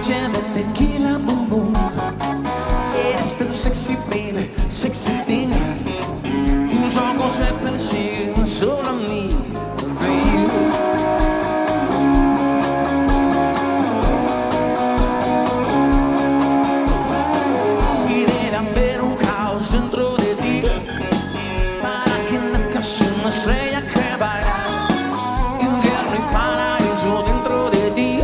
noche de tequila, boom, boom. Eres tan sexy, baby, sexy thing. Tus ojos se persiguen solo a mí, baby. Y debe haber un caos dentro de ti para que nazca una estrella que vaya. Infierno y paraíso dentro de ti.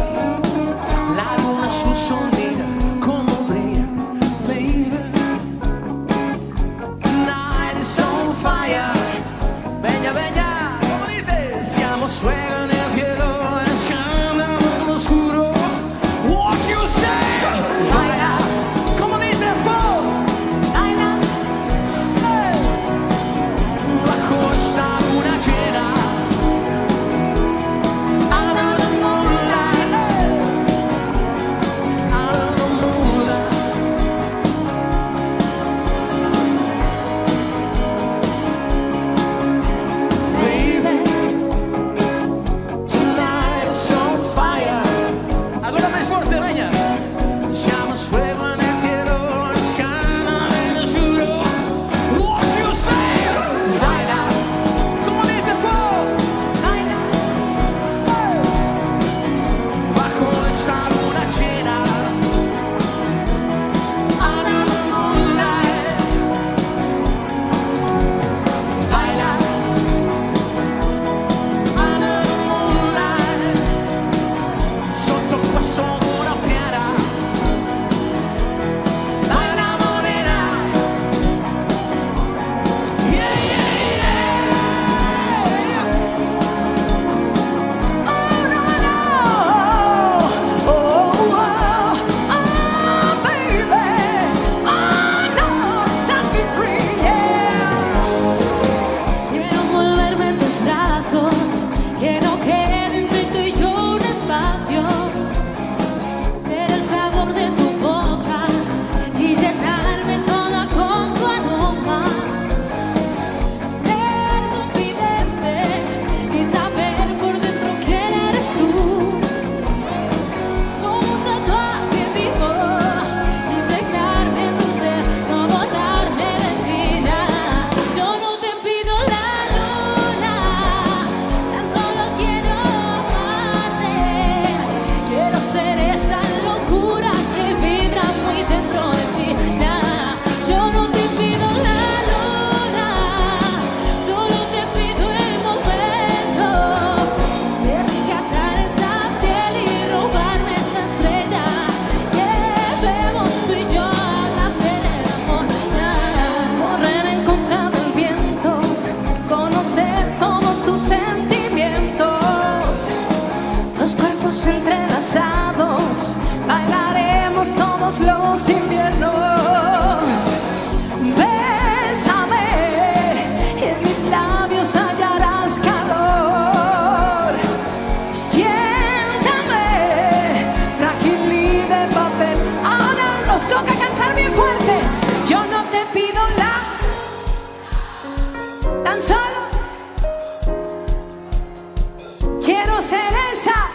La luna su sondera como brilla, baby. Night is on fire. Bella, bella, como dices, siamo fuego en el cielo, echando en lo oscuro. What you say? Baila, como dice Fo. Baila, hey. Bajo esta luna llena. Under the moonlight, hey. Under the moonlight. Baby, tonight is on fire. Ancora más fuerte, bella. Siamo fuego en el cielo, escala en el oscuro. What you say? Baila, como dice Fo. Baila, hey. Bajo esta luna llena. Under the moonlight. Baila, under the moonlight. Sotto questo muro piena. Baila morena. Yeah, yeah, yeah. Oh, no, no. Oh, oh, oh, baby. Oh, no, set me free, yeah. Quiero envolverme en tus brazos, que no quede entre tú y yo un espacio. Ser el sabor de tu boca y llenarme toda con tu aroma. Ser confidente y saber por dentro quién eres tú. Como un tatuaje vivo, impregnarme en tu ser, no borrarme de ti. Yo no te pido la luna, tan solo quiero amarte. Quiero ser esa locura que vibra muy dentro de ti. Yo no te pido la luna, solo te pido el momento de rescatar esta piel y robarme esa estrella que vemos tú y yo al hacer el amor. Correr en contra del viento, conocer todos tus sentimientos. Dos cuerpos entrelazados, bailaremos todos los inviernos. Bésame y en mis labios hallarás calor. Siéntame, frágil y de papel. Ahora nos toca cantar bien fuerte. Yo no te pido la, tan solo quiero ser esa